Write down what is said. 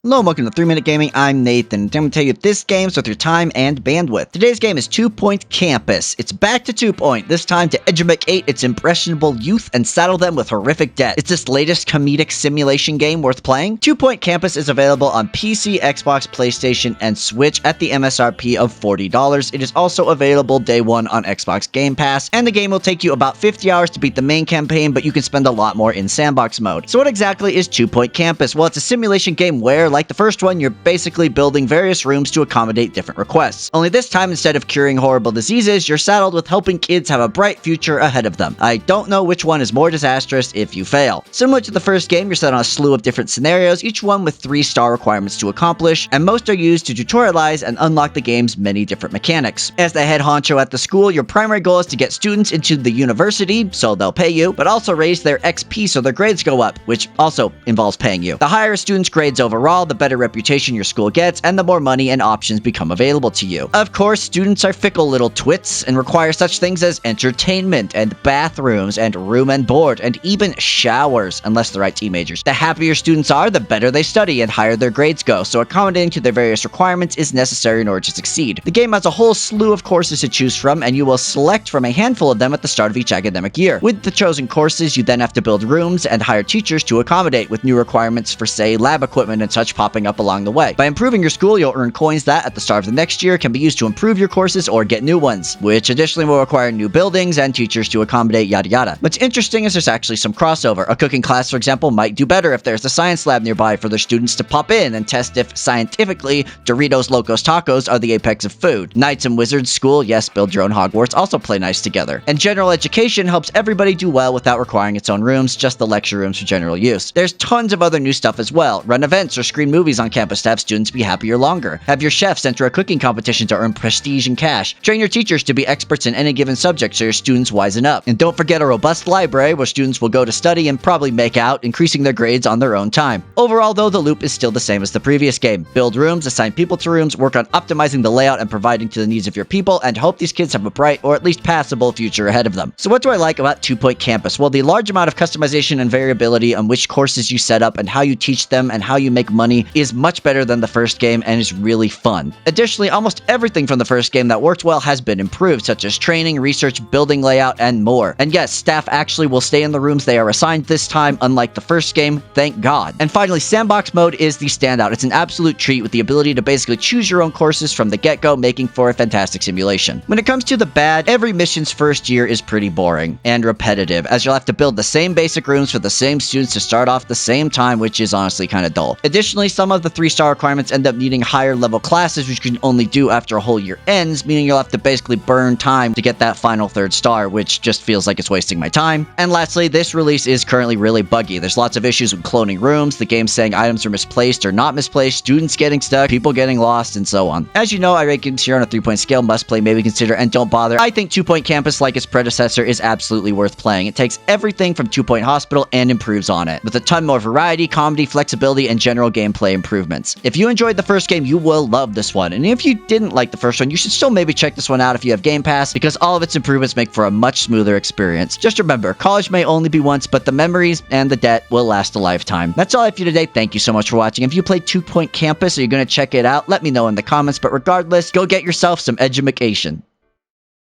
Hello and welcome to 3 Minute Gaming. I'm Nathan, and I'm going to tell you if this game's worth your time and bandwidth. Today's game is 2 Point Campus. It's back to 2 Point, this time to educate its impressionable youth and saddle them with horrific debt. It's this latest comedic simulation game worth playing. 2 Point Campus is available on PC, Xbox, PlayStation, and Switch at the MSRP of $40. It is also available day one on Xbox Game Pass, and the game will take you about 50 hours to beat the main campaign, but you can spend a lot more in sandbox mode. So what exactly is 2 Point Campus? Well, it's a simulation game where, like the first one, you're basically building various rooms to accommodate different requests. Only this time, instead of curing horrible diseases, you're saddled with helping kids have a bright future ahead of them. I don't know which one is more disastrous if you fail. Similar to the first game, you're set on a slew of different scenarios, each one with 3-star requirements to accomplish, and most are used to tutorialize and unlock the game's many different mechanics. As the head honcho at the school, your primary goal is to get students into the university, so they'll pay you, but also raise their XP so their grades go up, which also involves paying you. The higher a student's grades overall, the better reputation your school gets, and the more money and options become available to you. Of course, students are fickle little twits and require such things as entertainment and bathrooms and room and board and even showers, unless they're IT majors. The happier students are, the better they study and higher their grades go, so accommodating to their various requirements is necessary in order to succeed. The game has a whole slew of courses to choose from, and you will select from a handful of them at the start of each academic year. With the chosen courses, you then have to build rooms and hire teachers to accommodate, with new requirements for, say, lab equipment and such popping up along the way. By improving your school, you'll earn coins that, at the start of the next year, can be used to improve your courses or get new ones, which additionally will require new buildings and teachers to accommodate, yada yada. What's interesting is there's actually some crossover. A cooking class, for example, might do better if there's a science lab nearby for their students to pop in and test if, scientifically, Doritos Locos Tacos are the apex of food. Knights and Wizards School, yes, build your own Hogwarts, also play nice together. And general education helps everybody do well without requiring its own rooms, just the lecture rooms for general use. There's tons of other new stuff as well. Run events or screen movies on campus to have students be happier longer. Have your chefs enter a cooking competition to earn prestige and cash. Train your teachers to be experts in any given subject so your students wisen up. And don't forget a robust library where students will go to study and probably make out, increasing their grades on their own time. Overall, though, the loop is still the same as the previous game. Build rooms, assign people to rooms, work on optimizing the layout and providing to the needs of your people, and hope these kids have a bright or at least passable future ahead of them. So what do I like about 2 Point Campus? Well, the large amount of customization and variability on which courses you set up and how you teach them and how you make money is much better than the first game and is really fun. Additionally, almost everything from the first game that worked well has been improved, such as training, research, building layout, and more. And yes, staff actually will stay in the rooms they are assigned this time, unlike the first game, thank God. And finally, sandbox mode is the standout. It's an absolute treat with the ability to basically choose your own courses from the get-go, making for a fantastic simulation. When it comes to the bad, every mission's first year is pretty boring and repetitive, as you'll have to build the same basic rooms for the same students to start off the same time, which is honestly kind of dull. Additionally, some of the 3-star requirements end up needing higher level classes, which you can only do after a whole year ends, meaning you'll have to basically burn time to get that final 3rd star, which just feels like it's wasting my time. And lastly, this release is currently really buggy. There's lots of issues with cloning rooms, the game saying items are misplaced or not misplaced, students getting stuck, people getting lost, and so on. As you know, I rate games here on a 3-point scale: must play, maybe consider, and don't bother. I think 2 Point Campus, like its predecessor, is absolutely worth playing. It takes everything from 2 Point Hospital and improves on it, with a ton more variety, comedy, flexibility, and general gameplay improvements. If you enjoyed the first game, you will love this one. And if you didn't like the first one, you should still maybe check this one out if you have Game Pass, because all of its improvements make for a much smoother experience. Just remember, college may only be once, but the memories and the debt will last a lifetime. That's all I have for you today. Thank you so much for watching. If you played 2 Point Campus or you're going to check it out, let me know in the comments. But regardless, go get yourself some edumacation.